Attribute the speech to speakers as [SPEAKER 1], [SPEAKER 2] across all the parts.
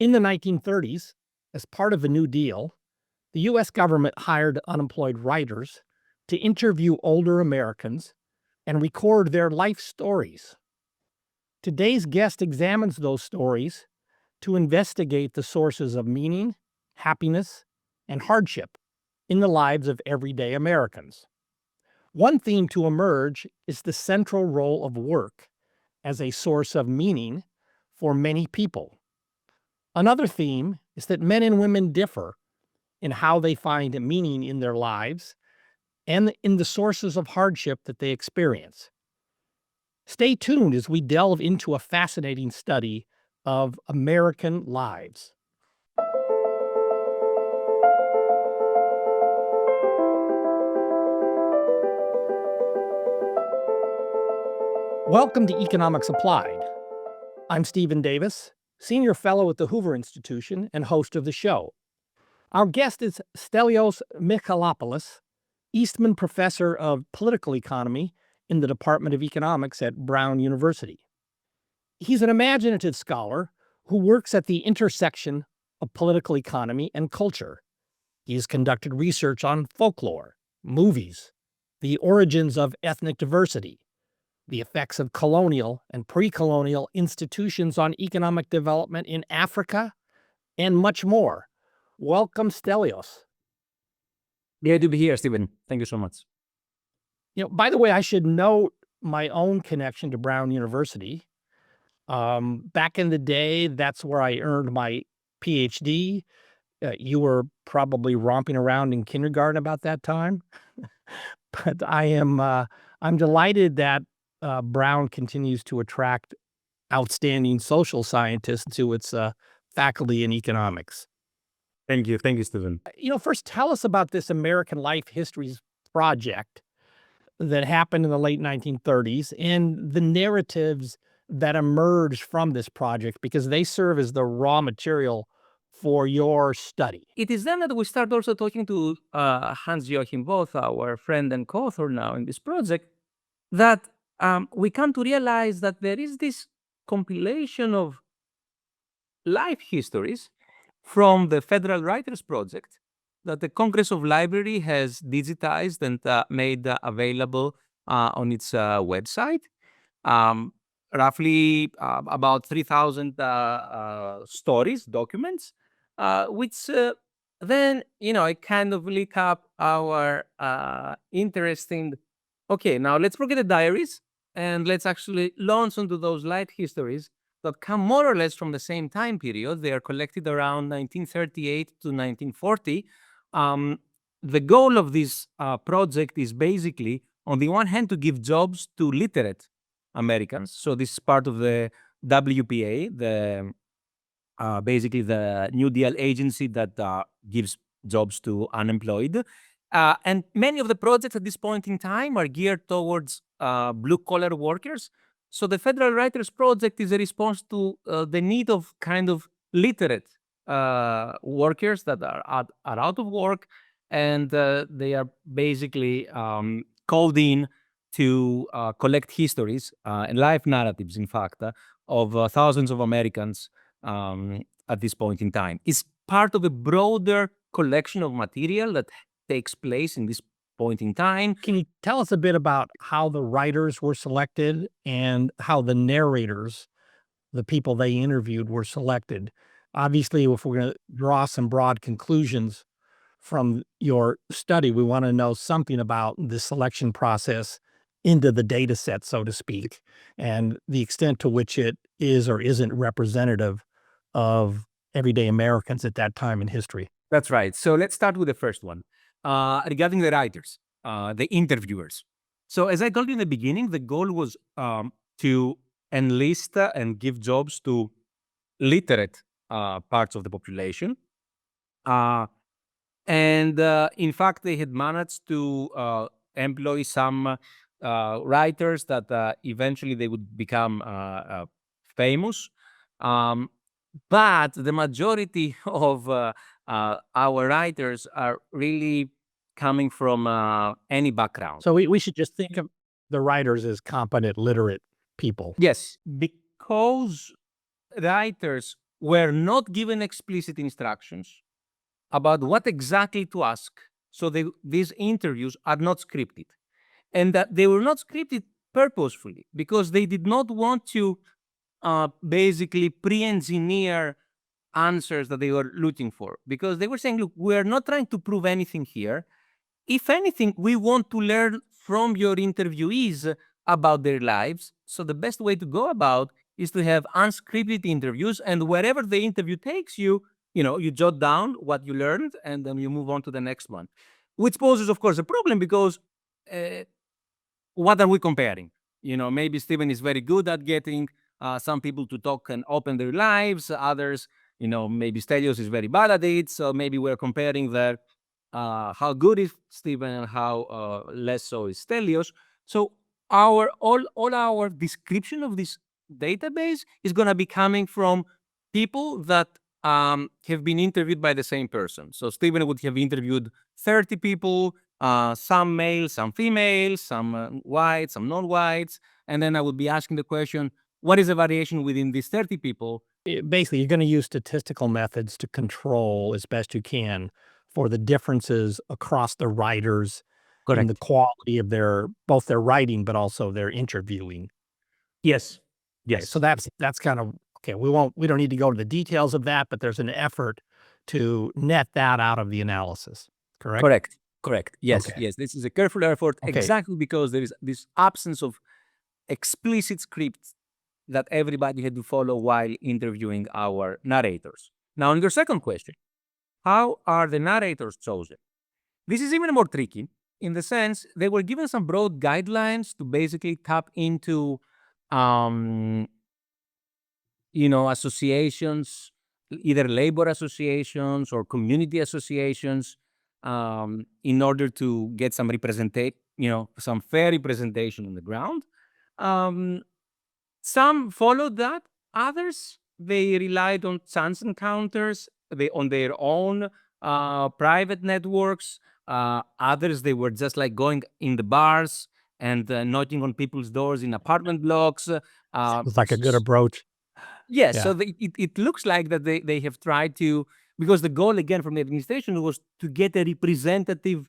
[SPEAKER 1] In the 1930s, as part of the New Deal, the U.S. government hired unemployed writers to interview older Americans and record their life stories. Today's guest examines those stories to investigate the sources of meaning, happiness, and hardship in the lives of everyday Americans. One theme to emerge is the central role of work as a source of meaning for many people. Another theme is that men and women differ in how they find meaning in their lives and in the sources of hardship that they experience. Stay tuned as we delve into a fascinating study of American lives. Welcome to Economics Applied. I'm Stephen Davis, Senior Fellow at the Hoover Institution and host of the show. Our guest is Stelios Michalopoulos, Eastman Professor of Political Economy in the Department of Economics at Brown University. He's an imaginative scholar who works at the intersection of political economy and culture. He has conducted research on folklore, movies, the origins of ethnic diversity, the effects of colonial and pre-colonial institutions on economic development in Africa, and much more. Welcome, Stelios.
[SPEAKER 2] Glad to be here, Stephen. Thank you so much.
[SPEAKER 1] By the way, I should note my own connection to Brown University. Back in the day, that's where I earned my PhD. You were probably romping around in kindergarten about that time. But I'm delighted that Brown continues to attract outstanding social scientists to its faculty in economics.
[SPEAKER 2] Thank you, Stephen.
[SPEAKER 1] First, tell us about this American Life Histories project that happened in the late 1930s and the narratives that emerged from this project, because they serve as the raw material for your study.
[SPEAKER 2] It is then that we start also talking to Hans-Joachim Both, our friend and co-author now in this project, that we come to realize that there is this compilation of life histories from the Federal Writers Project that the Congress of Library has digitized and made available on its website. Roughly about 3,000 stories, documents, which then, it kind of link up our interesting, okay, now let's forget the diaries and let's actually launch onto those life histories that come more or less from the same time period. They are collected around 1938 to 1940. The goal of this project is basically, on the one hand, to give jobs to literate Americans. So this is part of the WPA, basically the New Deal agency that gives jobs to unemployed. And many of the projects at this point in time are geared towards blue-collar workers. So the Federal Writers Project is a response to the need of kind of literate workers that are out of work, and they are basically called in to collect histories and life narratives, in fact, of thousands of Americans at this point in time. It's part of a broader collection of material that takes place in this point in time.
[SPEAKER 1] Can you tell us a bit about how the writers were selected and how the narrators, the people they interviewed, were selected? Obviously, if we're going to draw some broad conclusions from your study, we want to know something about the selection process into the data set, so to speak, and the extent to which it is or isn't representative of everyday Americans at that time in history.
[SPEAKER 2] That's right. So let's start with the first one. Regarding the writers, the interviewers. So as I told you in the beginning, the goal was to enlist and give jobs to literate parts of the population. And in fact, they had managed to employ some writers that eventually they would become famous. But the majority of our writers are really coming from any background.
[SPEAKER 1] So we should just think of the writers as competent, literate people.
[SPEAKER 2] Yes, because writers were not given explicit instructions about what exactly to ask. So these interviews are not scripted. And that they were not scripted purposefully because they did not want to basically pre-engineer answers that they were looking for. Because they were saying, look, we are not trying to prove anything here. If anything, we want to learn from your interviewees about their lives. So the best way to go about is to have unscripted interviews, and wherever the interview takes you, you jot down what you learned and then you move on to the next one, which poses, of course, a problem because what are we comparing? Maybe Stephen is very good at getting some people to talk and open their lives. Others, maybe Stelios is very bad at it. So maybe we're comparing the how good is Stephen and how less so is Stelios. So all our description of this database is going to be coming from people that have been interviewed by the same person. So Stephen would have interviewed 30 people, some male, some female, some white, some non-whites. And then I would be asking the question, what is the variation within these 30 people?
[SPEAKER 1] Basically, you're going to use statistical methods to control as best you can for the differences across the writers in the
[SPEAKER 2] Correct.
[SPEAKER 1] quality of both their writing, but also their interviewing.
[SPEAKER 2] Yes.
[SPEAKER 1] Okay,
[SPEAKER 2] Yes.
[SPEAKER 1] so that's kind of okay. We don't need to go to the details of that, but there's an effort to net that out of the analysis. Correct?
[SPEAKER 2] Correct. Correct. Yes.
[SPEAKER 1] Okay.
[SPEAKER 2] Yes. This is a careful effort
[SPEAKER 1] Okay.
[SPEAKER 2] exactly because there is this absence of explicit scripts that everybody had to follow while interviewing our narrators. Now, on your second question, how are the narrators chosen? This is even more tricky in the sense they were given some broad guidelines to basically tap into, associations, either labor associations or community associations, in order to get some some fair representation on the ground. Some followed that. Others, they relied on chance encounters, on their own private networks. Others, they were just like going in the bars and knocking on people's doors in apartment blocks.
[SPEAKER 1] It's like a good approach.
[SPEAKER 2] Yes,
[SPEAKER 1] Yeah.
[SPEAKER 2] so it looks like that they have tried to, because the goal again from the administration was to get a representative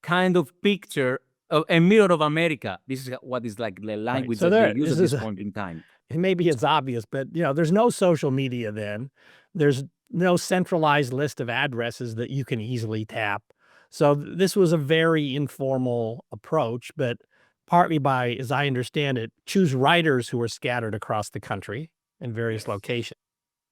[SPEAKER 2] kind of picture, a mirror of America. This is what is like the
[SPEAKER 1] Right.
[SPEAKER 2] language
[SPEAKER 1] So
[SPEAKER 2] that they
[SPEAKER 1] there,
[SPEAKER 2] use
[SPEAKER 1] this
[SPEAKER 2] at
[SPEAKER 1] is
[SPEAKER 2] this point in time.
[SPEAKER 1] maybe it's obvious, but there's no social media then. There's no centralized list of addresses that you can easily tap. So this was a very informal approach, but partly by, as I understand it, choose writers who are scattered across the country in various
[SPEAKER 2] Yes.
[SPEAKER 1] locations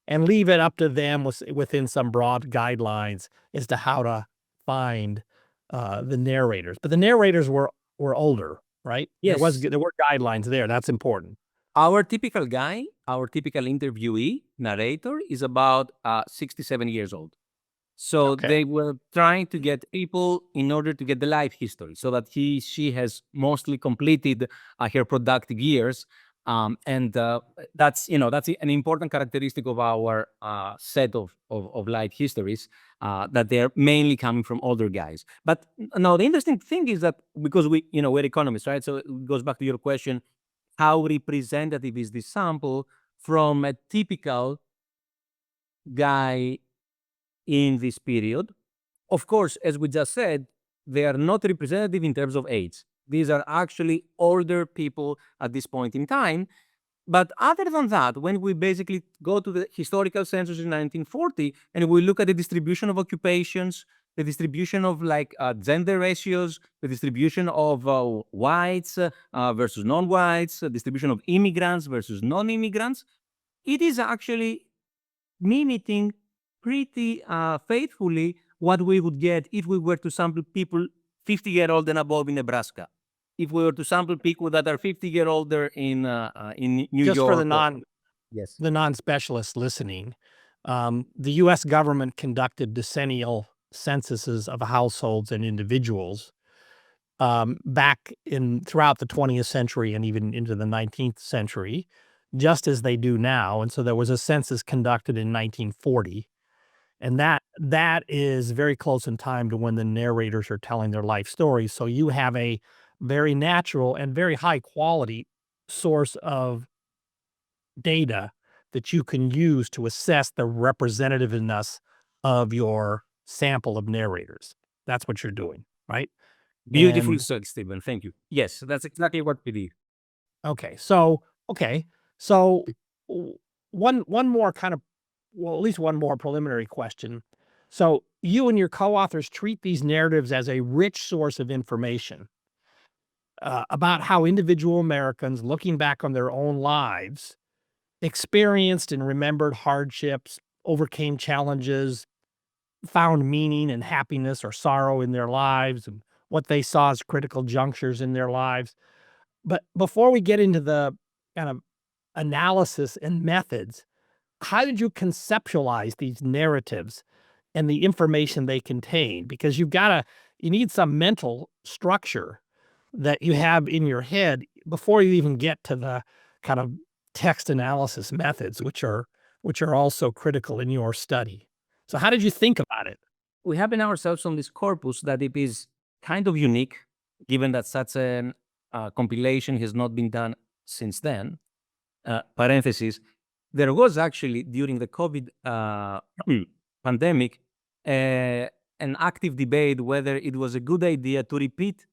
[SPEAKER 1] and leave it up to them within some broad guidelines as to how to find the narrators. But the narrators were older, right?
[SPEAKER 2] Yes.
[SPEAKER 1] There were guidelines there. That's important.
[SPEAKER 2] Our typical guy, our typical interviewee, narrator, is about 67 years old. So
[SPEAKER 1] Okay.
[SPEAKER 2] they were trying to get people in order to get the life history so that she has mostly completed her productive years. And that's an important characteristic of our set of life histories, that they're mainly coming from older guys. But now the interesting thing is that because we're economists, right? So it goes back to your question, how representative is this sample from a typical guy in this period? Of course, as we just said, they are not representative in terms of age. These are actually older people at this point in time. But other than that, when we basically go to the historical census in 1940 and we look at the distribution of occupations, the distribution of gender ratios, the distribution of whites versus non-whites, distribution of immigrants versus non-immigrants, it is actually mimicking pretty faithfully what we would get if we were to sample people 50-year-old and above in Nebraska. If we were to sample people that are 50-year older in New
[SPEAKER 1] Just for
[SPEAKER 2] York. Yes.
[SPEAKER 1] the non-specialists listening, the U.S. government conducted decennial censuses of households and individuals throughout the 20th century and even into the 19th century, just as they do now. And so there was a census conducted in 1940, and that is very close in time to when the narrators are telling their life stories. So you have a very natural and very high quality source of data that you can use to assess the representativeness of your sample of narrators. That's what you're doing, right?
[SPEAKER 2] Beautiful
[SPEAKER 1] And
[SPEAKER 2] said, Stephen. Thank you. Yes, that's exactly what we did.
[SPEAKER 1] okay, so w- one more kind of, well, at least one more preliminary question. So you and your co-authors treat these narratives as a rich source of information about how individual Americans, looking back on their own lives, experienced and remembered hardships, overcame challenges, found meaning and happiness or sorrow in their lives, and what they saw as critical junctures in their lives. But before we get into the kind of analysis and methods, how did you conceptualize these narratives and the information they contain? Because you need some mental structure that you have in your head before you even get to the kind of text analysis methods, which are also critical in your study. So how did you think about it?
[SPEAKER 2] We have in ourselves on this corpus that it is kind of unique, given that such an compilation has not been done since then. Parenthesis, there was actually during the COVID pandemic an active debate whether it was a good idea to repeat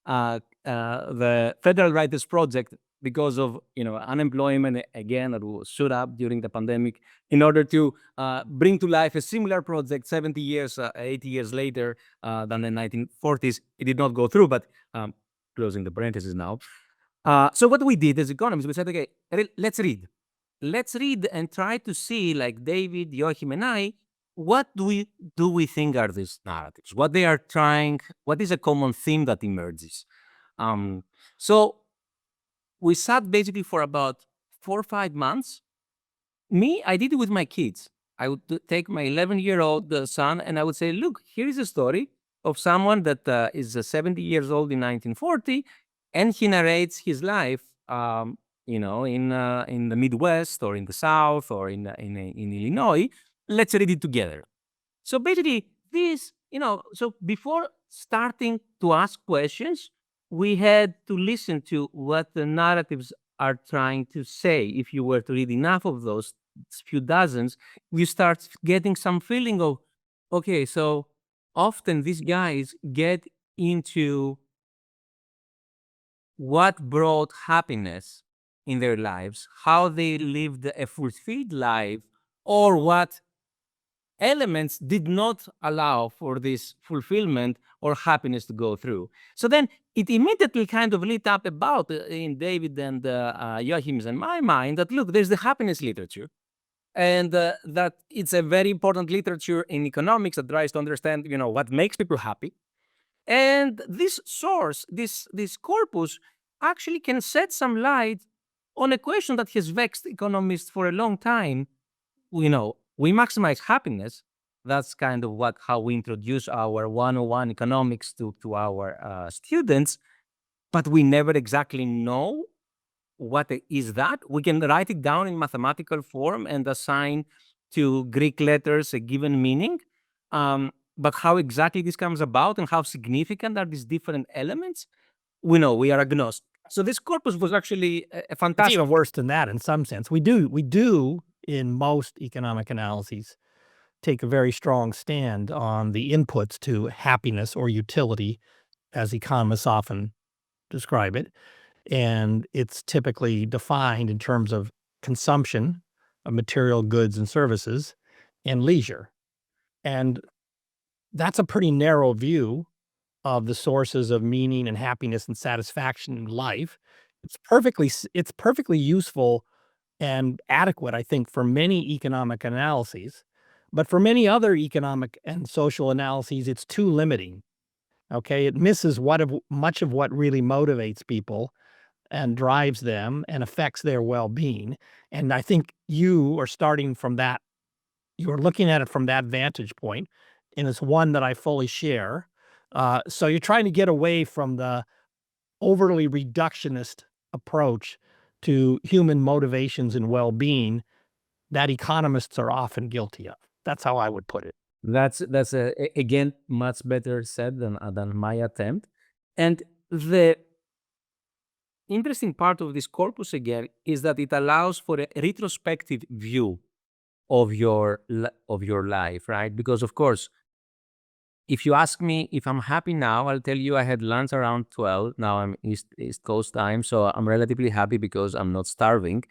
[SPEAKER 2] the Federal Writers Project because of unemployment again that was shoot up during the pandemic, in order to bring to life a similar project 70 years, 80 years later than the 1940s. It did not go through, but closing the parentheses now. So what we did as economists, we said, okay, let's read. Let's read and try to see, like David, Joachim, and I, what do we think are these narratives? What they are trying, what is a common theme that emerges? So we sat basically for about 4 or 5 months. I did it with my kids. I would take my 11-year-old son and I would say, look, here is a story of someone that is 70 years old in 1940, and he narrates his life, in the Midwest or in the South or in Illinois. Let's read it together. So basically, so before starting to ask questions, we had to listen to what the narratives are trying to say. If you were to read enough of those few dozens, you start getting some feeling of, okay, so often these guys get into what brought happiness in their lives, how they lived a fulfilled life, or what elements did not allow for this fulfillment or happiness to go through. So then it immediately kind of lit up about in David and Joachim's and my mind that, look, there's the happiness literature. And that it's a very important literature in economics that tries to understand, what makes people happy. And this source, this corpus, actually can shed some light on a question that has vexed economists for a long time. We maximize happiness. That's kind of how we introduce our 101 economics to our students, but we never exactly know what is that. We can write it down in mathematical form and assign to Greek letters a given meaning. But how exactly this comes about and how significant are these different elements, we are agnostic. So this corpus was actually a
[SPEAKER 1] It's
[SPEAKER 2] fantastic.
[SPEAKER 1] even worse than that in some sense. We do in most economic analyses take a very strong stand on the inputs to happiness or utility, as economists often describe it. And it's typically defined in terms of consumption of material goods and services and leisure. And that's a pretty narrow view of the sources of meaning and happiness and satisfaction in life. It's perfectly useful and adequate, I think, for many economic analyses. But for many other economic and social analyses, it's too limiting. Okay, it misses much of what really motivates people and drives them and affects their well-being. And I think you are starting from that. You're looking at it from that vantage point, and it's one that I fully share. So you're trying to get away from the overly reductionist approach to human motivations and well-being that economists are often guilty of. That's how I would put it.
[SPEAKER 2] That's again much better said than my attempt. And the interesting part of this corpus again is that it allows for a retrospective view of your life, right? Because of course, if you ask me if I'm happy now, I'll tell you I had lunch around 12. Now I'm East Coast time, so I'm relatively happy because I'm not starving.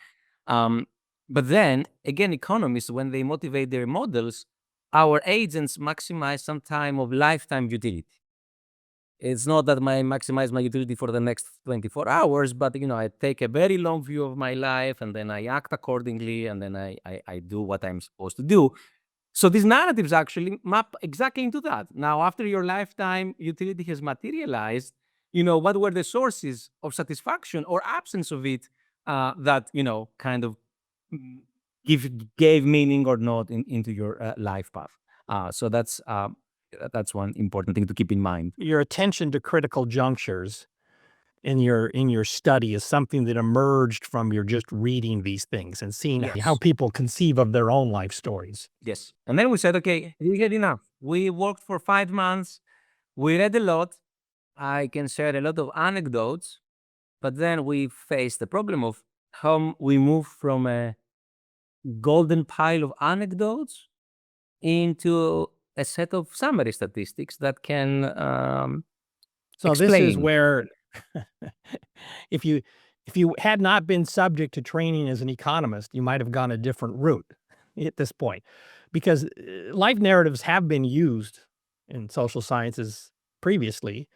[SPEAKER 2] Um, but then again, economists, when they motivate their models, our agents maximize some time of lifetime utility. It's not that I maximize my utility for the next 24 hours, but I take a very long view of my life and then I act accordingly and then I do what I'm supposed to do. So these narratives actually map exactly into that. Now, after your lifetime utility has materialized, what were the sources of satisfaction or absence of it that, kind of mm, gave meaning or not into your life path. So that's one important thing to keep in mind.
[SPEAKER 1] Your attention to critical junctures in your study is something that emerged from your just reading these things and seeing how
[SPEAKER 2] Yes.
[SPEAKER 1] people conceive of their own life stories.
[SPEAKER 2] Yes. And then we said, okay, we had enough. We worked for 5 months. We read a lot. I can share a lot of anecdotes, but then we faced the problem of how we move from a golden pile of anecdotes into a set of summary statistics that can
[SPEAKER 1] So this is
[SPEAKER 2] explain.
[SPEAKER 1] where if you had not been subject to training as an economist, you might have gone a different route at this point. Because life narratives have been used in social sciences previously.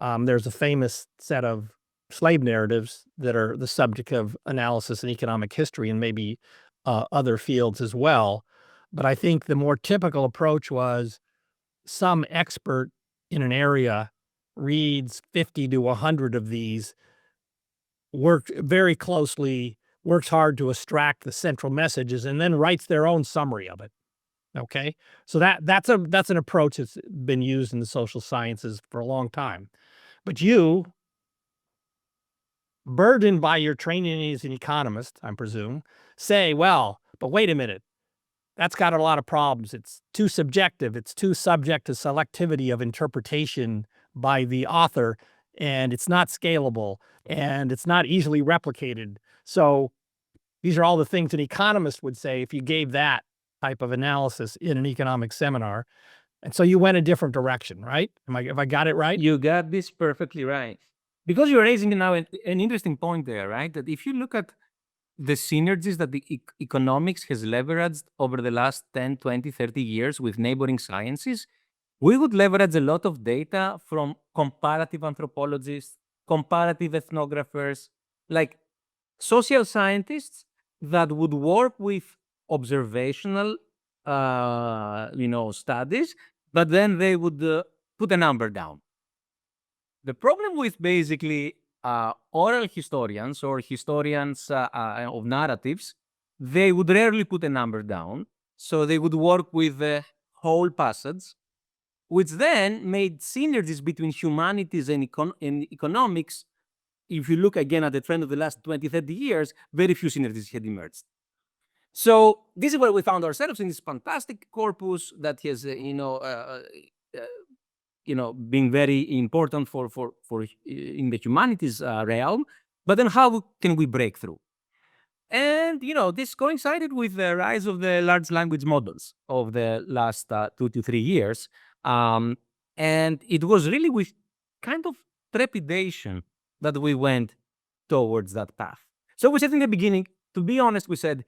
[SPEAKER 1] There's a famous set of slave narratives that are the subject of analysis in economic history and maybe other fields as well. But I think the more typical approach was some expert in an area reads 50 to 100 of these, works very closely, works hard to extract the central messages, and then writes their own summary of it. Okay? So that's an approach that's been used in the social sciences for a long time. But you, burdened by your training as an economist, I presume, say, well, but wait a minute. That's got a lot of problems. It's too subjective. It's too subject to selectivity of interpretation by the author, and it's not scalable, and it's not easily replicated. So these are all the things an economist would say if you gave that type of analysis in an economic seminar. And so you went a different direction, right? Have I got it right?
[SPEAKER 2] You got this perfectly right. Because you're raising now an interesting point there, right? That if you look at the synergies that the economics has leveraged over the last 10, 20, 30 years with neighboring sciences, we would leverage a lot of data from comparative anthropologists, comparative ethnographers, like social scientists that would work with observational, studies, but then they would put a number down. The problem with basically oral historians or historians of narratives, they would rarely put a number down. So they would work with the whole passage, which then made synergies between humanities and economics. If you look again at the trend of the last 20, 30 years, very few synergies had emerged. So this is where we found ourselves in this fantastic corpus that has, being very important for in the humanities realm. But then how can we break through? And this coincided with the rise of the large language models of the last 2 to 3 years, and it was really with kind of trepidation that we went towards that path. So we said in the beginning, to be honest, we said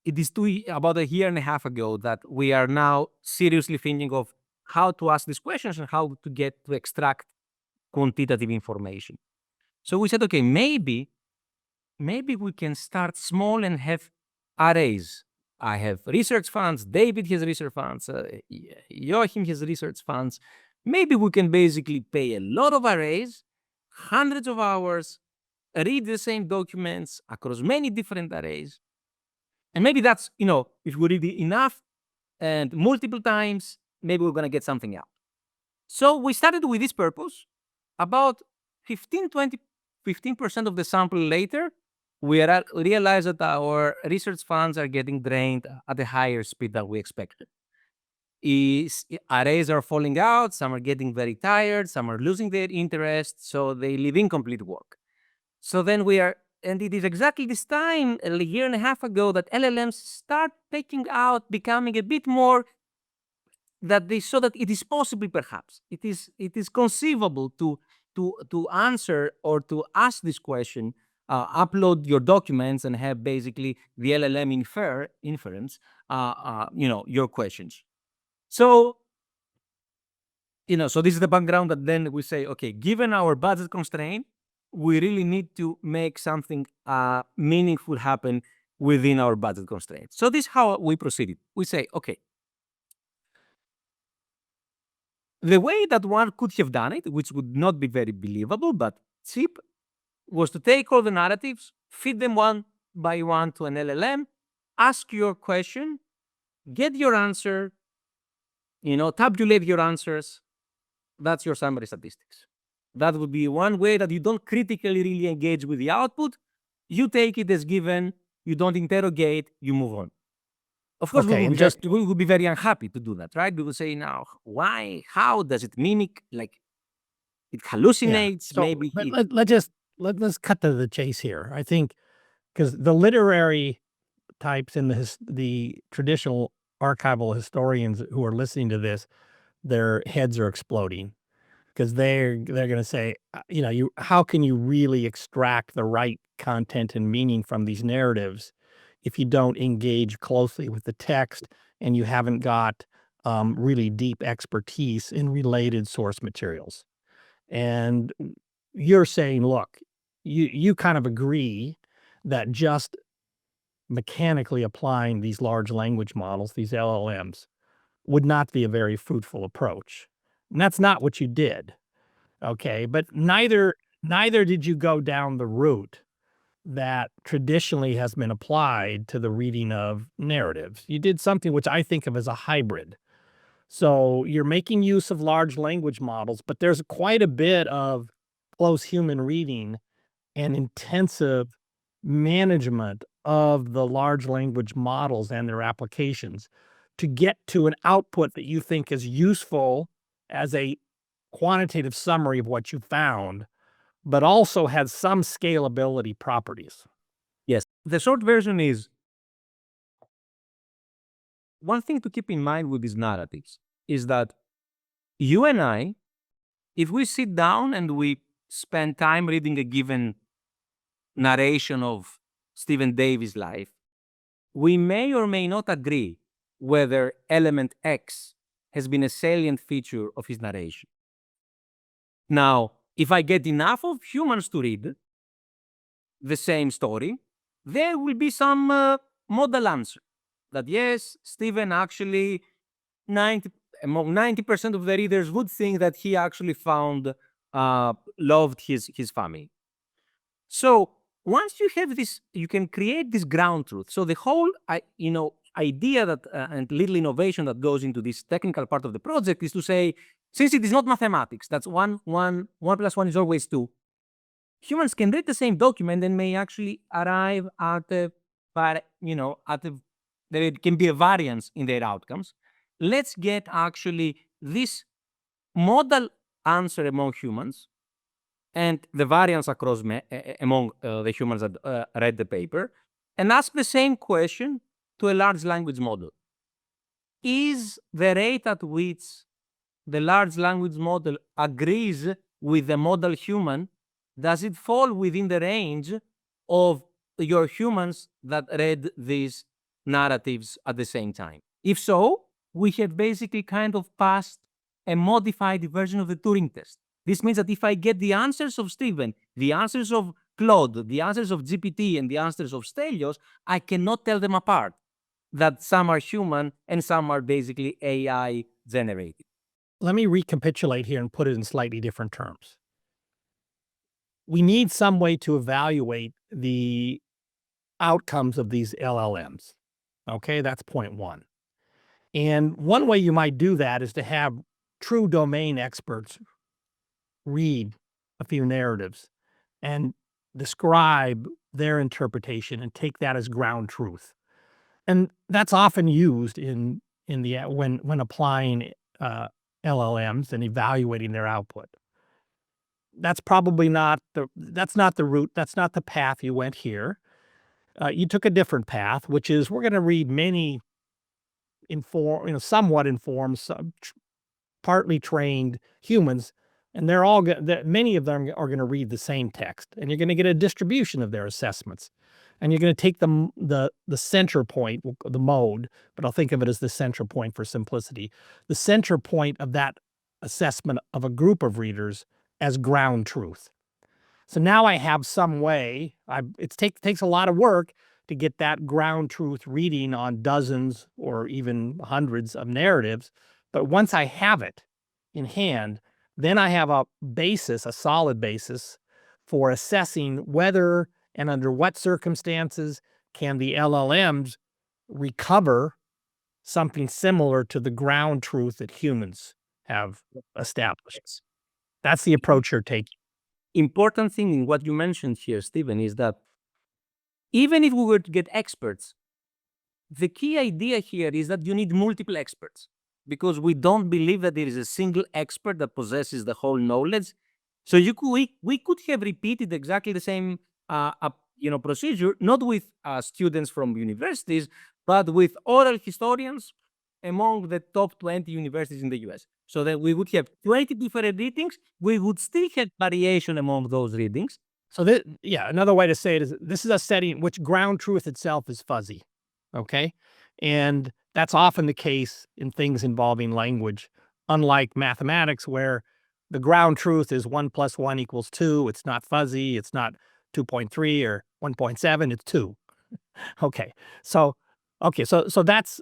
[SPEAKER 2] it is about a year and a half ago that we are now seriously thinking of how to ask these questions and how to get to extract quantitative information. So we said, okay, maybe we can start small and have arrays. I have research funds, David has research funds, Joachim has research funds. Maybe we can basically pay a lot of arrays, hundreds of hours, read the same documents across many different arrays. And maybe that's, if we read it enough and multiple times, maybe we're going to get something out. So we started with this purpose. About 15% of the sample later, we realized that our research funds are getting drained at a higher speed than we expected. Arrays are falling out, some are getting very tired, some are losing their interest, so they leave incomplete work. So then and it is exactly this time, a year and a half ago, that LLMs start taking out, becoming a bit more, that they saw that it is possible, perhaps. It is conceivable to answer or to ask this question, upload your documents and have basically the LLM inference, your questions. So, so this is the background that then we say, okay, given our budget constraint, we really need to make something meaningful happen within our budget constraint. So this is how we proceeded. We say, okay, the way that one could have done it, which would not be very believable, but cheap, was to take all the narratives, feed them one by one to an LLM, ask your question, get your answer, tabulate your answers. That's your summary statistics. That would be one way that you don't critically really engage with the output. You take it as given, you don't interrogate, you move on. Of course,
[SPEAKER 1] Okay, and
[SPEAKER 2] we would be very unhappy to do that, right? We would say, now, why? How does it mimic? Like, it hallucinates,
[SPEAKER 1] so
[SPEAKER 2] maybe.
[SPEAKER 1] let's cut to the chase here. I think because the literary types and the traditional archival historians who are listening to this, their heads are exploding because they're going to say, how can you really extract the right content and meaning from these narratives if you don't engage closely with the text and you haven't got really deep expertise in related source materials? And you're saying, look, you kind of agree that just mechanically applying these large language models, these LLMs, would not be a very fruitful approach. And that's not what you did. Okay. But neither did you go down the route that traditionally has been applied to the reading of narratives. You did something which I think of as a hybrid. So you're making use of large language models, but there's quite a bit of close human reading and intensive management of the large language models and their applications to get to an output that you think is useful as a quantitative summary of what you found, but also has some scalability properties.
[SPEAKER 2] Yes. The short version is, one thing to keep in mind with these narratives is that you and I, if we sit down and we spend time reading a given narration of Stephen Davis' life, we may or may not agree whether element X has been a salient feature of his narration. Now, if I get enough of humans to read the same story, there will be some model answer that yes, Stephen actually, among 90% of the readers would think that he actually loved his family. So once you have this, you can create this ground truth. So the whole, idea that and little innovation that goes into this technical part of the project is to say, since it is not mathematics, that's one plus one is always two. Humans can read the same document and may actually arrive at there can be a variance in their outcomes. Let's get actually this model answer among humans and the variance across among the humans that read the paper, and ask the same question to a large language model. Is the rate at which the large language model agrees with the model human, does it fall within the range of your humans that read these narratives at the same time? If so, we have basically kind of passed a modified version of the Turing test. This means that if I get the answers of Stephen, the answers of Claude, the answers of GPT, and the answers of Stelios, I cannot tell them apart, that some are human and some are basically AI generated.
[SPEAKER 1] Let me recapitulate here and put it in slightly different terms. We need some way to evaluate the outcomes of these LLMs. Okay, that's point one. And one way you might do that is to have true domain experts read a few narratives and describe their interpretation and take that as ground truth. And that's often used in the when applying LLMs and evaluating their output. that's probably not that's not the route, that's not the path you went here. You took a different path, which is we're going to read many somewhat informed, partly trained humans, and they're all many of them are going to read the same text, and you're going to get a distribution of their assessments, and you're going to take the center point, the mode, but I'll think of it as the center point for simplicity, the center point of that assessment of a group of readers as ground truth. So now I have some way. It takes a lot of work to get that ground truth reading on dozens or even hundreds of narratives. But once I have it in hand, then I have a basis, a solid basis for assessing whether and under what circumstances can the LLMs recover something similar to the ground truth that humans have established. That's the approach you're taking.
[SPEAKER 2] Important thing in what you mentioned here, Stephen, is that even if we were to get experts, the key idea here is that you need multiple experts, because we don't believe that there is a single expert that possesses the whole knowledge. So we could have repeated exactly the same procedure, not with students from universities, but with oral historians among the top 20 universities in the US. So that we would have 20 different readings. We would still have variation among those readings.
[SPEAKER 1] So another way to say it is this is a setting which ground truth itself is fuzzy, okay? And that's often the case in things involving language, unlike mathematics where the ground truth is 1 + 1 = 2. It's not fuzzy. It's not 2.3 or 1.7. It's 2. Okay. So that's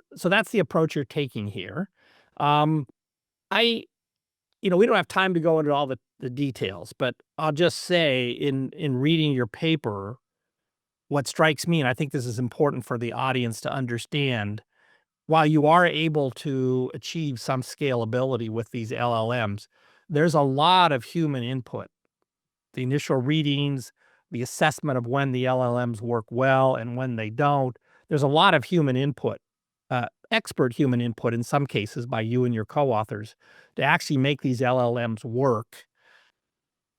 [SPEAKER 1] the approach you're taking here. We don't have time to go into all the details, but I'll just say in reading your paper, what strikes me, and I think this is important for the audience to understand, while you are able to achieve some scalability with these LLMs, there's a lot of human input. The initial readings, the assessment of when the LLMs work well and when they don't. There's a lot of human input, expert human input in some cases by you and your co-authors to actually make these LLMs work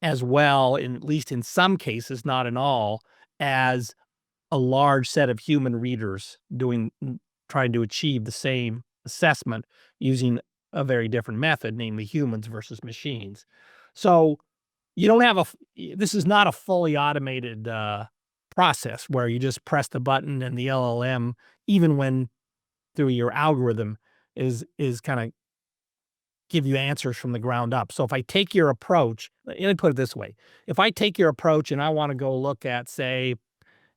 [SPEAKER 1] as well, at least in some cases, not in all, as a large set of human readers trying to achieve the same assessment using a very different method, namely humans versus machines. So you don't have this is not a fully automated process where you just press the button and the LLM, even when through your algorithm, is kind of give you answers from the ground up. So if I take your approach, let me put it this way. If I take your approach and I want to go look at, say,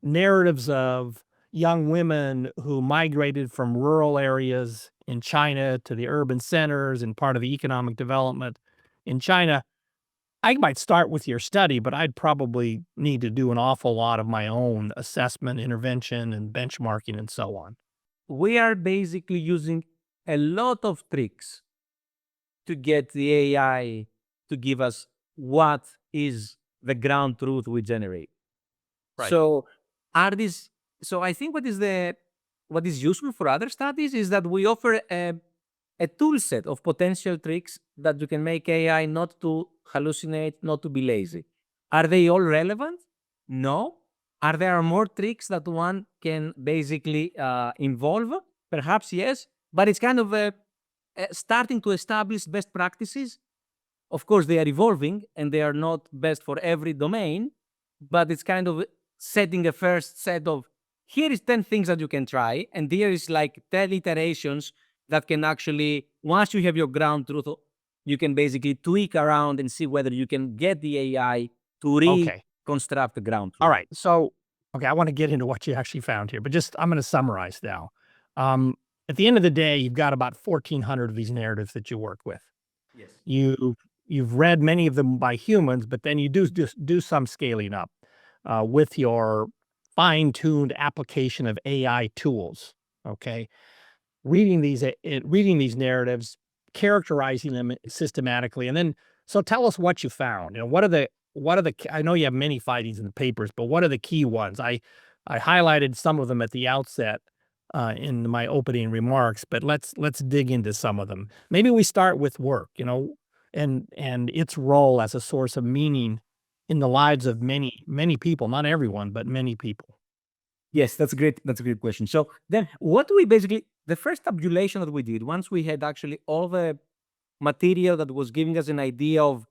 [SPEAKER 1] narratives of young women who migrated from rural areas in China to the urban centers and part of the economic development in China, I might start with your study, but I'd probably need to do an awful lot of my own assessment, intervention, and benchmarking and so on.
[SPEAKER 2] We are basically using a lot of tricks to get the AI to give us what is the ground truth we generate.
[SPEAKER 1] Right.
[SPEAKER 2] So I think what is useful for other studies is that we offer a tool set of potential tricks that you can make AI not to hallucinate, not to be lazy. Are they all relevant? No. Are there more tricks that one can basically involve? Perhaps yes, but it's kind of starting to establish best practices. Of course, they are evolving and they are not best for every domain, but it's kind of setting a first set of, here is 10 things that you can try, and there is like 10 iterations that can actually, once you have your ground truth, you can basically tweak around and see whether you can get the AI to reconstruct the ground truth.
[SPEAKER 1] All right. So, I want to get into what you actually found here, but I'm going to summarize now. At the end of the day, you've got about 1,400 of these narratives that you work with.
[SPEAKER 2] Yes.
[SPEAKER 1] You've read many of them by humans, but then you do some scaling up with your fine-tuned application of AI tools. Okay, reading these narratives, characterizing them systematically, and then so tell us what you found. What are the I know you have many findings in the papers, but what are the key ones? I highlighted some of them at the outset in my opening remarks, but let's dig into some of them. Maybe we start with work. and its role as a source of meaning in the lives of many people, not everyone, but many people.
[SPEAKER 2] Yes, that's a great. That's a great question. So then, what do we basically the first tabulation that we did once we had actually all the material that was giving us an idea of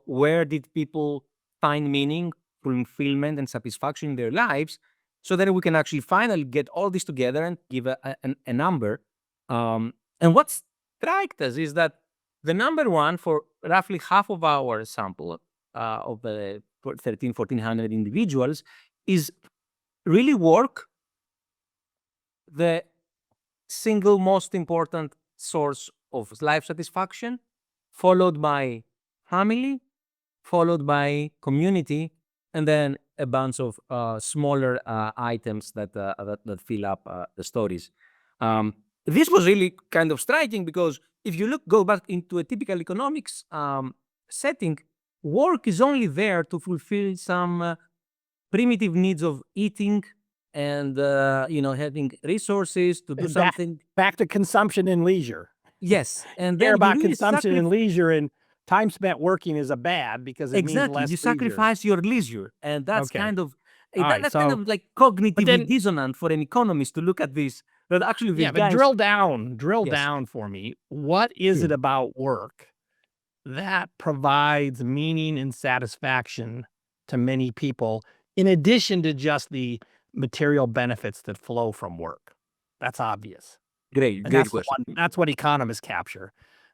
[SPEAKER 2] where did people find meaning, fulfillment, and satisfaction in their lives, so then we can actually finally get all this together and give a number. And what struck us is that the number one for roughly half of our sample of the 1,400 individuals is really work, the single most important source of life satisfaction, followed by family, followed by community, and then a bunch of smaller items that fill up the stories. This was really kind of striking because if you go back into a typical economics setting, work is only there to fulfill some primitive needs of eating and having resources to do
[SPEAKER 1] And back
[SPEAKER 2] something.
[SPEAKER 1] back to consumption and leisure.
[SPEAKER 2] Yes, and
[SPEAKER 1] Care
[SPEAKER 2] then you
[SPEAKER 1] about
[SPEAKER 2] really
[SPEAKER 1] consumption and leisure, and time spent working is a bad because it means
[SPEAKER 2] exactly
[SPEAKER 1] less
[SPEAKER 2] you
[SPEAKER 1] leisure.
[SPEAKER 2] sacrifice your leisure, and that's
[SPEAKER 1] Okay.
[SPEAKER 2] kind of
[SPEAKER 1] All right.
[SPEAKER 2] that's kind
[SPEAKER 1] So,
[SPEAKER 2] of like
[SPEAKER 1] but
[SPEAKER 2] cognitively
[SPEAKER 1] then,
[SPEAKER 2] dissonant for an economist to look at this. That actually
[SPEAKER 1] yeah,
[SPEAKER 2] these
[SPEAKER 1] but
[SPEAKER 2] guys,
[SPEAKER 1] drill
[SPEAKER 2] yes,
[SPEAKER 1] down for me. What is
[SPEAKER 2] sure.
[SPEAKER 1] it about work that provides meaning and satisfaction to many people, in addition to just the material benefits that flow from work? That's obvious.
[SPEAKER 2] Great,
[SPEAKER 1] And
[SPEAKER 2] great question.
[SPEAKER 1] that's what economists capture.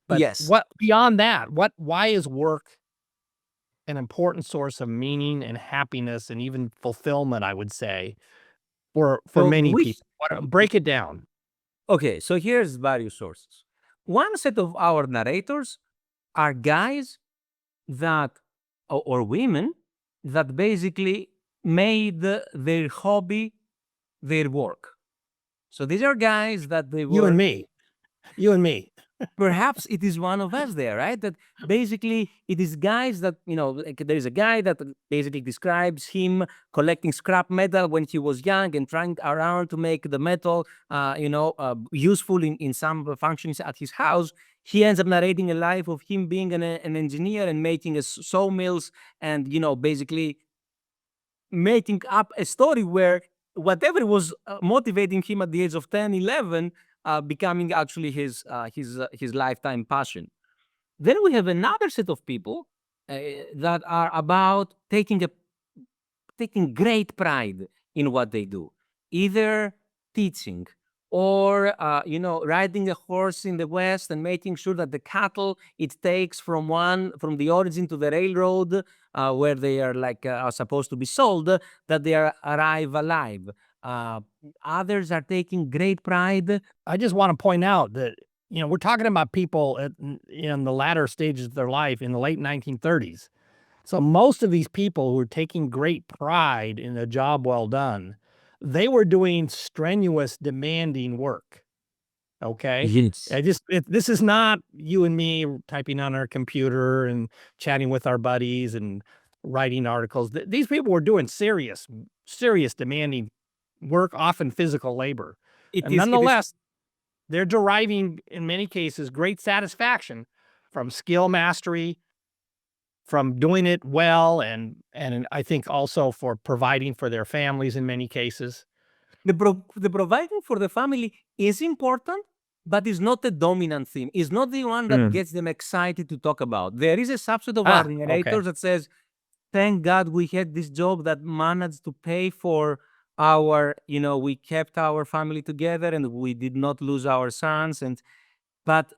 [SPEAKER 1] But
[SPEAKER 2] Yes.
[SPEAKER 1] what beyond that, why is work an important source of meaning and happiness and even fulfillment, I would say, for
[SPEAKER 2] So
[SPEAKER 1] many
[SPEAKER 2] which
[SPEAKER 1] people? Break it down.
[SPEAKER 2] okay, so here's various sources. One set of our narrators are guys that or women that basically made their hobby their work. So these are guys that they
[SPEAKER 1] You and
[SPEAKER 2] were
[SPEAKER 1] me. You and me.
[SPEAKER 2] perhaps it is one of us there, right? That basically it is guys that, like there is a guy that basically describes him collecting scrap metal when he was young and trying around to make the metal, useful in some functions at his house. He ends up narrating a life of him being an engineer and making a sawmills and, basically making up a story where whatever was motivating him at the age of 10, 11, becoming actually his lifetime passion. Then we have another set of people that are about taking great pride in what they do, either teaching or riding a horse in the west and making sure that the cattle it takes from the origin to the railroad where they are are supposed to be sold, that they arrive alive. uh, Others are taking great pride.
[SPEAKER 1] I just want to point out that, we're talking about people in the latter stages of their life in the late 1930s. So most of these people who are taking great pride in a job well done, they were doing strenuous, demanding work. Okay.
[SPEAKER 2] Yes.
[SPEAKER 1] This is not you and me typing on our computer and chatting with our buddies and writing articles. These people were doing serious demanding work, often physical labor. And
[SPEAKER 2] It is
[SPEAKER 1] nonetheless, they're deriving, in many cases, great satisfaction from skill mastery, from doing it well, and I think also for providing for their families in many cases.
[SPEAKER 2] the providing for the family is important, but is not the dominant theme. Is not the one that
[SPEAKER 1] Mm.
[SPEAKER 2] gets them excited to talk about. There is a subset of our
[SPEAKER 1] Ah, okay.
[SPEAKER 2] narrators that says, "Thank God we had this job that managed to pay for our, we kept our family together and we did not lose our sons." And but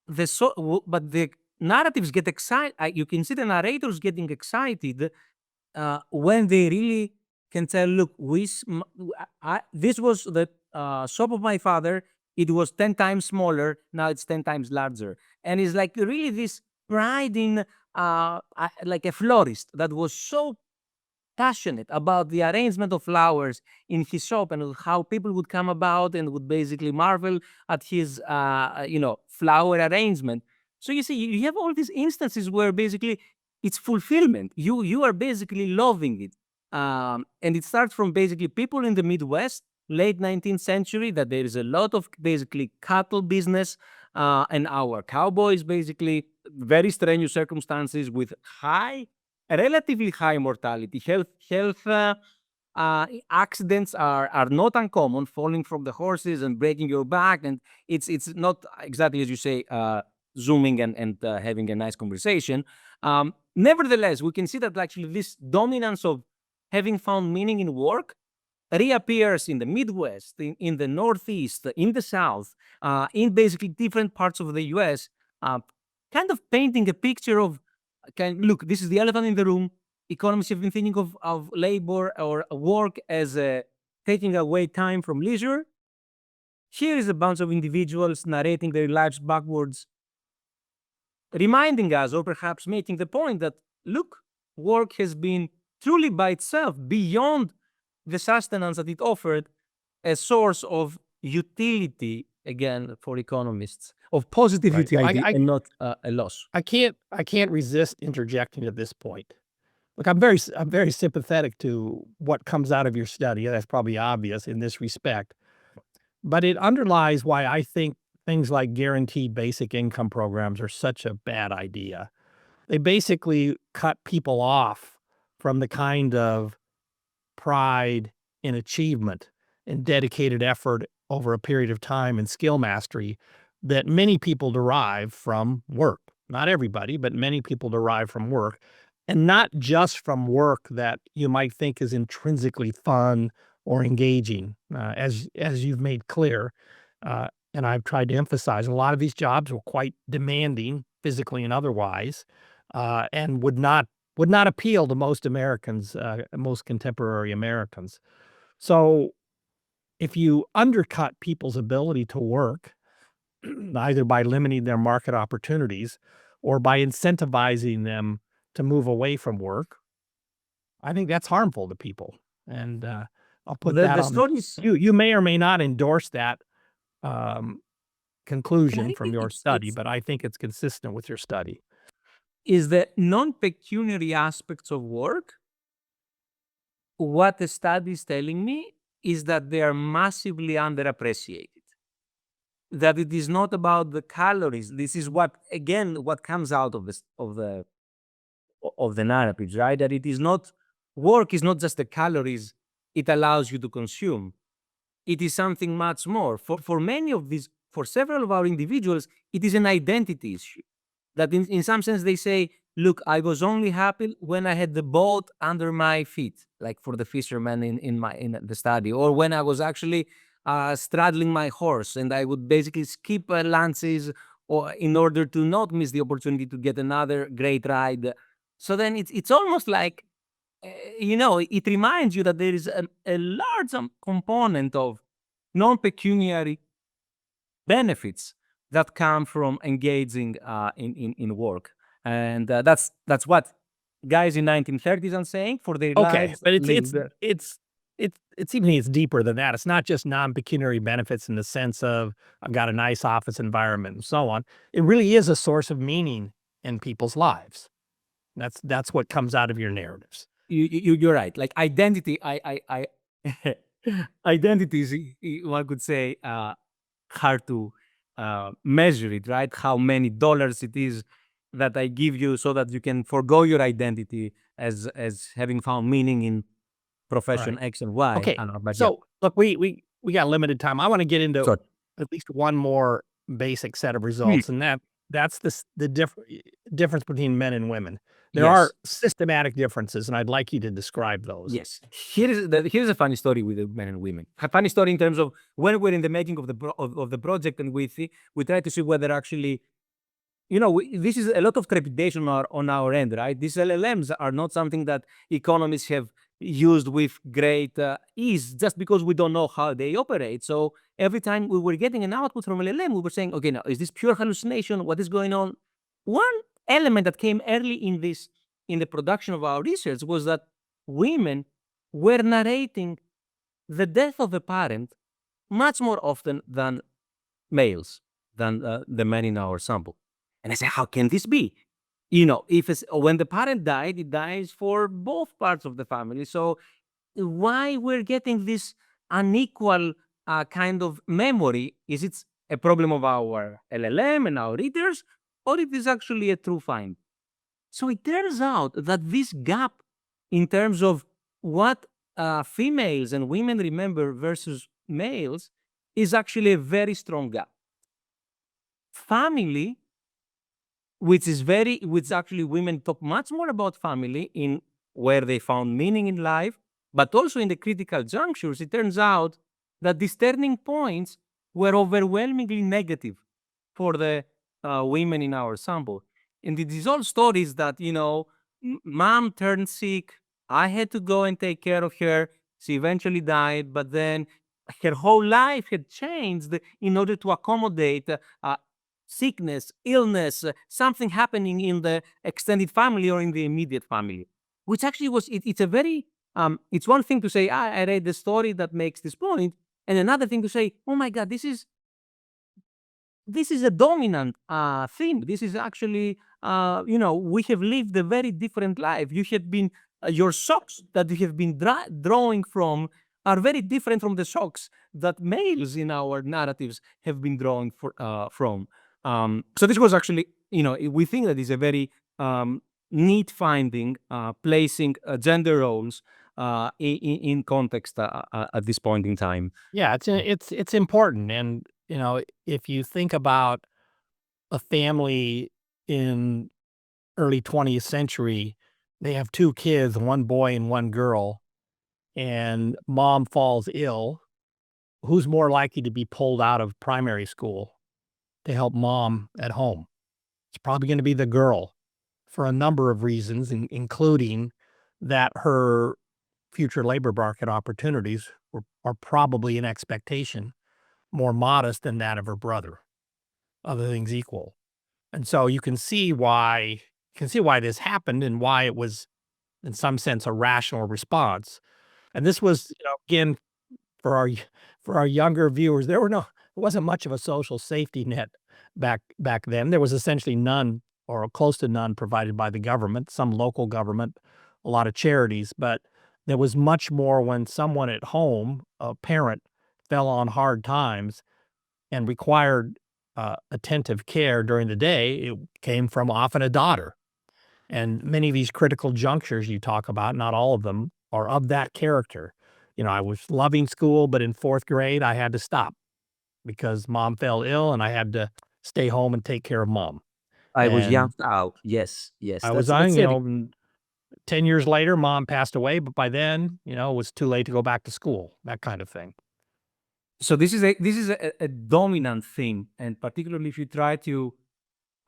[SPEAKER 2] but the narratives get excited. You can see the narrators getting excited when they really can tell, look, this was the shop of my father. It was 10 times smaller. Now it's 10 times larger. And it's like really this pride in, like a florist that was so passionate about the arrangement of flowers in his shop and how people would come about and would basically marvel at his flower arrangement. So you see, you have all these instances where basically it's fulfillment. You are basically loving it. And it starts from basically people in the Midwest, late 19th century, that there is a lot of basically cattle business, and our cowboys basically very strenuous circumstances with relatively high mortality. Accidents are not uncommon, falling from the horses and breaking your back. And it's not exactly as you say, zooming and having a nice conversation. Nevertheless, we can see that actually this dominance of having found meaning in work reappears in the Midwest, in the Northeast, in the South, in basically different parts of the US, kind of painting a picture of, look, this is the elephant in the room. Economists have been thinking of labor or work as taking away time from leisure. Here is a bunch of individuals narrating their lives backwards, reminding us, or perhaps making the point that, look, work has been truly by itself, beyond the sustenance that it offered, a source of utility, again, for economists, of positive
[SPEAKER 1] Right. Well,
[SPEAKER 2] utility and not a loss.
[SPEAKER 1] I can't resist interjecting at this point. Look, I'm very sympathetic to what comes out of your study. That's probably obvious in this respect, but it underlies why I think things like guaranteed basic income programs are such a bad idea. They basically cut people off from the kind of pride in achievement and dedicated effort over a period of time and skill mastery that many people derive from work. Not everybody, but many people derive from work, and not just from work that you might think is intrinsically fun or engaging, as you've made clear. And I've tried to emphasize a lot of these jobs were quite demanding, physically and otherwise, and would not appeal to most Americans, most contemporary Americans. So if you undercut people's ability to work, either by limiting their market opportunities or by incentivizing them to move away from work, I think that's harmful to people. And I'll put that
[SPEAKER 2] The
[SPEAKER 1] on
[SPEAKER 2] stories,
[SPEAKER 1] you. You may or may not endorse that um,
[SPEAKER 2] I
[SPEAKER 1] conclusion
[SPEAKER 2] think
[SPEAKER 1] from your study,
[SPEAKER 2] it's
[SPEAKER 1] but I think it's consistent with your study.
[SPEAKER 2] is the non-pecuniary aspects of work. What the study is telling me is that they are massively underappreciated. That it is not about the calories. This is what, again, what comes out of this of the narratives, right? That it is not, work is not just the calories it allows you to consume. It is something much more. For many of these, for several of our individuals, it is an identity issue. That in some sense they say, look, I was only happy when I had the boat under my feet, like for the fisherman in the study, or when I was actually straddling my horse and I would basically skip lunches or in order to not miss the opportunity to get another great ride. So then it's almost like, it reminds you that there is a large component of non-pecuniary benefits that come from engaging in work. And that's what guys in 1930s are saying for their
[SPEAKER 1] Okay,
[SPEAKER 2] lives
[SPEAKER 1] but
[SPEAKER 2] lived.
[SPEAKER 1] it seems to me it's deeper than that. It's not just non-pecuniary benefits in the sense of I've got a nice office environment and so on. It really is a source of meaning in people's lives. That's what comes out of your narratives.
[SPEAKER 2] You're right. Like identity, I identity is, one could say, hard to measure it, right? How many dollars it is that I give you so that you can forego your identity as having found meaning in
[SPEAKER 1] All
[SPEAKER 2] profession
[SPEAKER 1] right.
[SPEAKER 2] X and Y.
[SPEAKER 1] Okay.
[SPEAKER 2] I don't know, but yeah.
[SPEAKER 1] So look, we got limited time. I want to get into
[SPEAKER 2] So
[SPEAKER 1] at least one more basic set of
[SPEAKER 2] hmm,
[SPEAKER 1] results, and that's the difference between men and women. There are
[SPEAKER 2] yes,
[SPEAKER 1] systematic differences, and I'd like you to describe those.
[SPEAKER 2] yes. Here's a funny story with the men and women. A funny story in terms of when we're in the making of the project, and we try to see whether actually, this is a lot of trepidation on our end, right? These LLMs are not something that economists have used with great ease just because we don't know how they operate. So every time we were getting an output from LLM, we were saying, okay, now is this pure hallucination? What is going on? One element that came early in the production of our research was that women were narrating the death of a parent much more often than males, than the men in our sample. And I said, how can this be? If when the parent died, it dies for both parts of the family. So why we're getting this unequal kind of memory? Is it a problem of our LLM and our readers, or it is actually a true find. So it turns out that this gap in terms of what females and women remember versus males is actually a very strong gap. Family, which actually women talk much more about family in where they found meaning in life, but also in the critical junctures, it turns out that these turning points were overwhelmingly negative for the women in our sample. And it is all stories that, mom turned sick. I had to go and take care of her. She eventually died, but then her whole life had changed in order to accommodate sickness, illness, something happening in the extended family or in the immediate family, which actually it's a very, it's one thing to say, I read the story that makes this point, and another thing to say, oh my God, this is a dominant theme. This is actually, we have lived a very different life. You have been, your socks that you have been drawing from are very different from the socks that males in our narratives have been drawing from. So this was actually, we think that is a very neat finding, placing gender roles in context at this point in time.
[SPEAKER 1] Yeah, it's important, and if you think about a family in early 20th century, they have two kids, one boy and one girl, and mom falls ill. Who's more likely to be pulled out of primary school to help mom at home? It's probably going to be the girl for a number of reasons, including that her future labor market opportunities are probably an expectation more modest than that of her brother, other things equal. And so you can see why this happened and why it was, in some sense, a rational response. And this was, again, for our younger viewers, there wasn't much of a social safety net back then. There was essentially none or close to none provided by the government, some local government, a lot of charities, but there was much more when someone at home, a parent, fell on hard times and required attentive care during the day. It came from often a daughter. And many of these critical junctures you talk about, not all of them, are of that character. I was loving school, but in fourth grade, I had to stop because mom fell ill and I had to stay home and take care of mom.
[SPEAKER 2] I was
[SPEAKER 1] And
[SPEAKER 2] yanked out. Yes, yes,
[SPEAKER 1] I was
[SPEAKER 2] that's
[SPEAKER 1] on,
[SPEAKER 2] it.
[SPEAKER 1] 10 years later, mom passed away, but by then, it was too late to go back to school, that kind of thing.
[SPEAKER 2] So this is a dominant theme, and particularly if you try to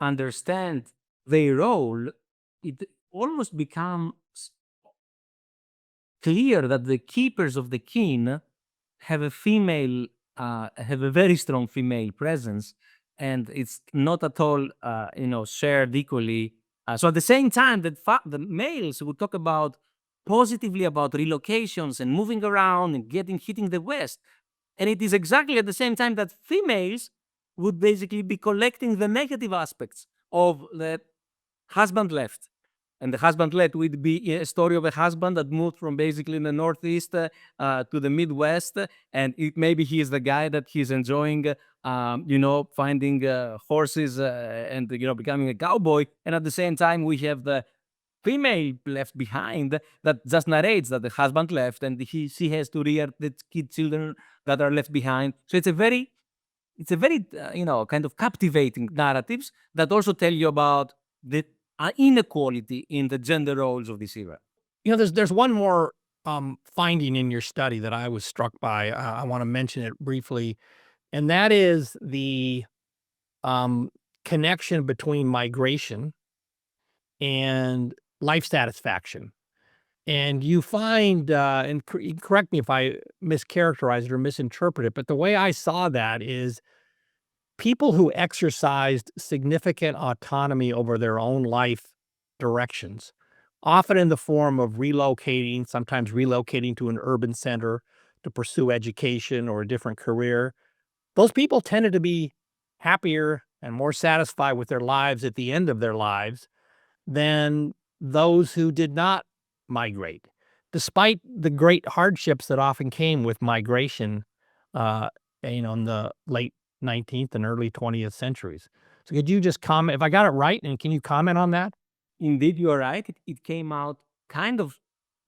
[SPEAKER 2] understand their role, it almost becomes clear that the keepers of the king have have a very strong female presence, and it's not at all, shared equally. So at the same time that the males would talk about positively about relocations and moving around and hitting the West, and it is exactly at the same time that females would basically be collecting the negative aspects of the husband left. And the husband left would be a story of a husband that moved from basically the Northeast to the Midwest. And maybe he is the guy that he's enjoying, finding horses and, becoming a cowboy. And at the same time, we have the female left behind that just narrates that the husband left and she has to rear the children that are left behind. So it's a very kind of captivating narratives that also tell you about the inequality in the gender roles of this era.
[SPEAKER 1] There's one more finding in your study that I was struck by. I want to mention it briefly, and that is the um, connection between migration and life satisfaction. And you find, you can correct me if I mischaracterize it or misinterpret it, but the way I saw that is people who exercised significant autonomy over their own life directions, often in the form of relocating, sometimes relocating to an urban center to pursue education or a different career, those people tended to be happier and more satisfied with their lives at the end of their lives than those who did not migrate, despite the great hardships that often came with migration, in the late 19th and early 20th centuries. So could you just comment if I got it right, and can you comment on that?
[SPEAKER 2] Indeed, you are right. It came out kind of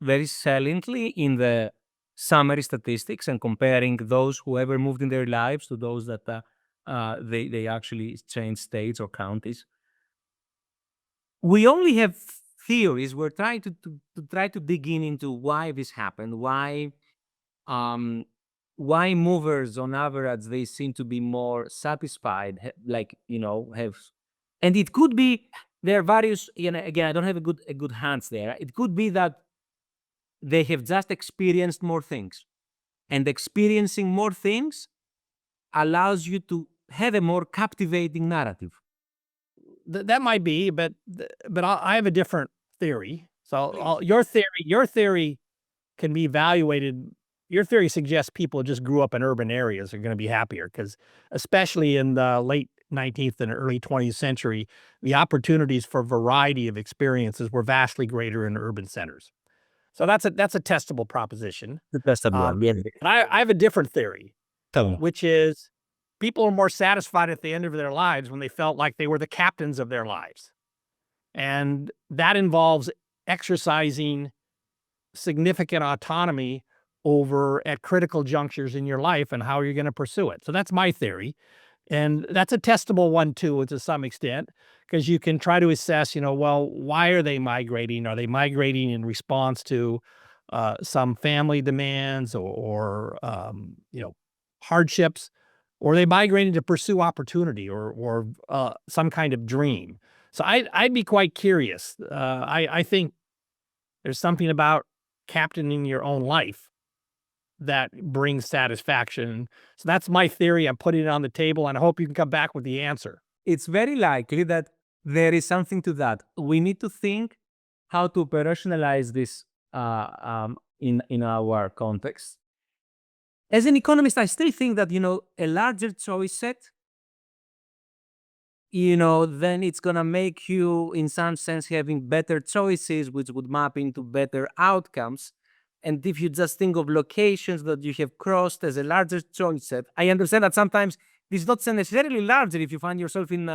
[SPEAKER 2] very saliently in the summary statistics and comparing those who ever moved in their lives to those that they actually changed states or counties. We only have theories. We're trying to try to dig into why this happened, um why movers on average they seem to be more satisfied, like have, and it could be there are various, again, I don't have a good hands there. It could be that they have just experienced more things, and experiencing more things allows you to have a more captivating narrative.
[SPEAKER 1] That might be, but I have a different theory. So
[SPEAKER 2] Please.
[SPEAKER 1] your theory can be evaluated. Your theory suggests people who just grew up in urban areas are going to be happier because, especially in the late 19th and early 20th century, the opportunities for variety of experiences were vastly greater in urban centers. So that's a testable proposition.
[SPEAKER 2] The best of one, yeah.
[SPEAKER 1] And I have a different theory,
[SPEAKER 2] Tell me.
[SPEAKER 1] which is people are more satisfied at the end of their lives when they felt like they were the captains of their lives. And that involves exercising significant autonomy over at critical junctures in your life and how you're going to pursue it. So that's my theory. And that's a testable one too, to some extent, because you can try to assess, well, why are they migrating? Are they migrating in response to some family demands or hardships? Or are they migrating to pursue opportunity or some kind of dream? So I'd be quite curious. I think there's something about captaining your own life that brings satisfaction. So that's my theory. I'm putting it on the table, and I hope you can come back with the answer.
[SPEAKER 2] It's very likely that there is something to that. We need to think how to operationalize this in our context. As an economist, I still think that a larger choice set, then it's gonna make you, in some sense, having better choices, which would map into better outcomes. And if you just think of locations that you have crossed as a larger choice set, I understand that sometimes this is not necessarily larger. If you find yourself in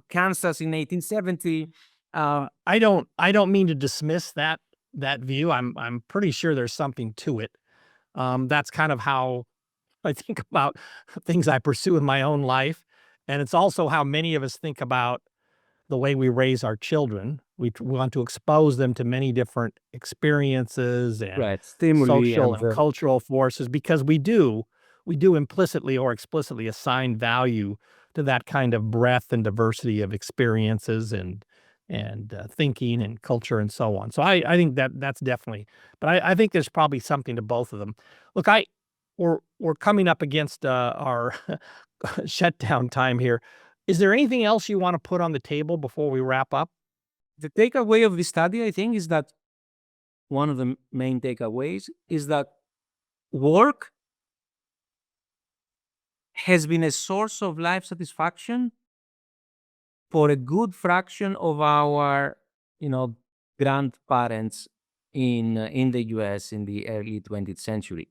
[SPEAKER 2] Kansas in 1870,
[SPEAKER 1] I don't mean to dismiss that view. I'm pretty sure there's something to it. That's kind of how I think about things I pursue in my own life, and it's also how many of us think about the way we raise our children. We want to expose them to many different experiences and
[SPEAKER 2] right, stimuli
[SPEAKER 1] social
[SPEAKER 2] and
[SPEAKER 1] and cultural forces because we do implicitly or explicitly assign value to that kind of breadth and diversity of experiences and thinking and culture and so on. So I think that's definitely, but I think there's probably something to both of them. Look, we're coming up against our shutdown time here. Is there anything else you want to put on the table before we wrap up?
[SPEAKER 2] the takeaway of this study, I think, is that one of the main takeaways is that work has been a source of life satisfaction for a good fraction of our, grandparents in the U.S. in the early 20th century.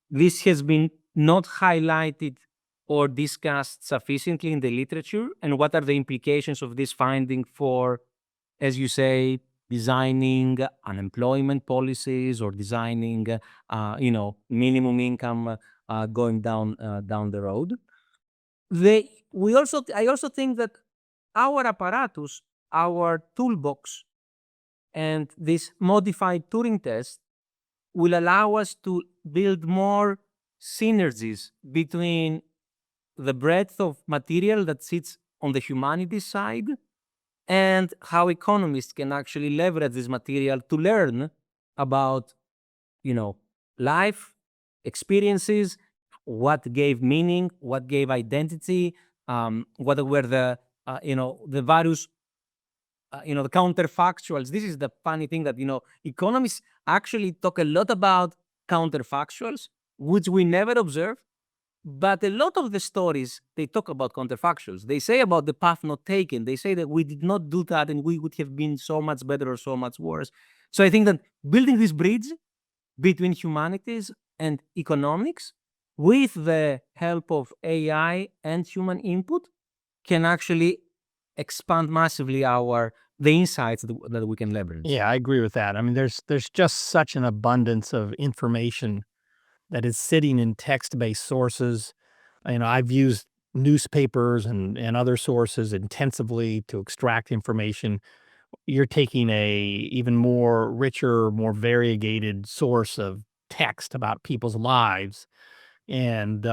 [SPEAKER 2] This has been not highlighted or discussed sufficiently in the literature. And what are the implications of this finding for, as you say, designing unemployment policies or designing, minimum income going down the road? I also think that our apparatus, our toolbox, and this modified Turing test will allow us to build more synergies between the breadth of material that sits on the humanities side and how economists can actually leverage this material to learn about, life experiences, what gave meaning, what gave identity, what were the various the counterfactuals. This is the funny thing that economists actually talk a lot about counterfactuals, which we never observe. But a lot of the stories they talk about counterfactuals. They say about the path not taken. They say that we did not do that and we would have been so much better or so much worse. So I think that building this bridge between humanities and economics with the help of AI and human input can actually expand massively the insights that we can leverage.
[SPEAKER 1] Yeah, I agree with that. I mean, there's just such an abundance of information that is sitting in text-based sources. I've used newspapers and other sources intensively to extract information. You're taking a even more richer, more variegated source of text about people's lives and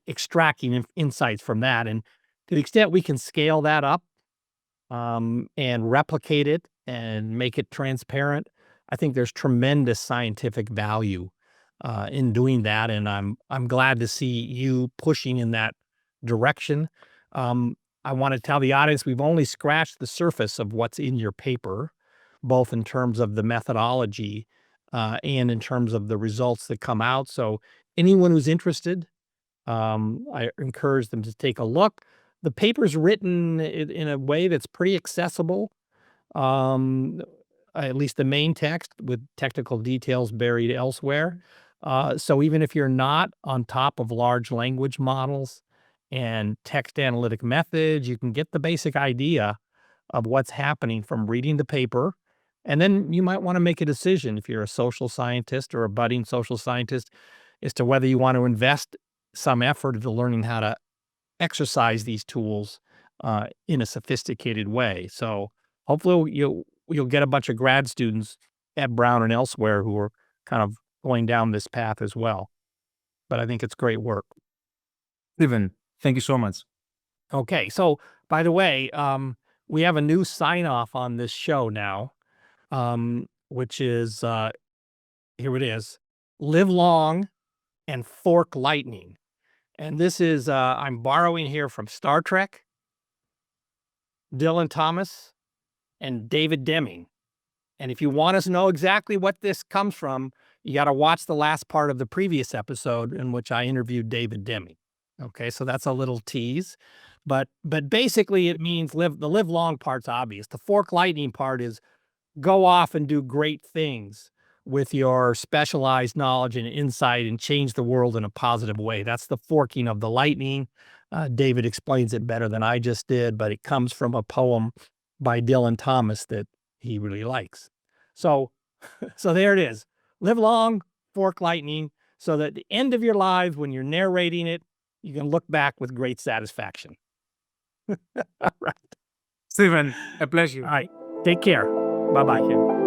[SPEAKER 1] extracting insights from that. And to the extent we can scale that up and replicate it and make it transparent, I think there's tremendous scientific value in doing that, and I'm glad to see you pushing in that direction. I want to tell the audience we've only scratched the surface of what's in your paper, both in terms of the methodology and in terms of the results that come out. So anyone who's interested, I encourage them to take a look. The paper's written in a way that's pretty accessible, um, at least the main text with technical details buried elsewhere. So even if you're not on top of large language models and text analytic methods, you can get the basic idea of what's happening from reading the paper. And then you might want to make a decision if you're a social scientist or a budding social scientist as to whether you want to invest some effort into learning how to exercise these tools in a sophisticated way. So hopefully you'll get a bunch of grad students at Brown and elsewhere who are kind of going down this path as well. But I think it's great work.
[SPEAKER 2] Stephen, thank you so much.
[SPEAKER 1] Okay, so by the way, we have a new sign off on this show now, which is here it is: live long and fork lightning. And this is I'm borrowing here from Star Trek, Dylan Thomas, and David Deming. And if you want to know exactly what this comes from, you got to watch the last part of the previous episode in which I interviewed David Deming. Okay, so that's a little tease, but basically it means the live long part's obvious. The fork lightning part is go off and do great things with your specialized knowledge and insight and change the world in a positive way. That's the forking of the lightning. David explains it better than I just did, but it comes from a poem by Dylan Thomas that he really likes. So there it is. Live long, fork lightning, so that at the end of your lives, when you're narrating it, you can look back with great satisfaction. All right.
[SPEAKER 2] Stephen, a pleasure.
[SPEAKER 1] All right. Take care. Bye-bye.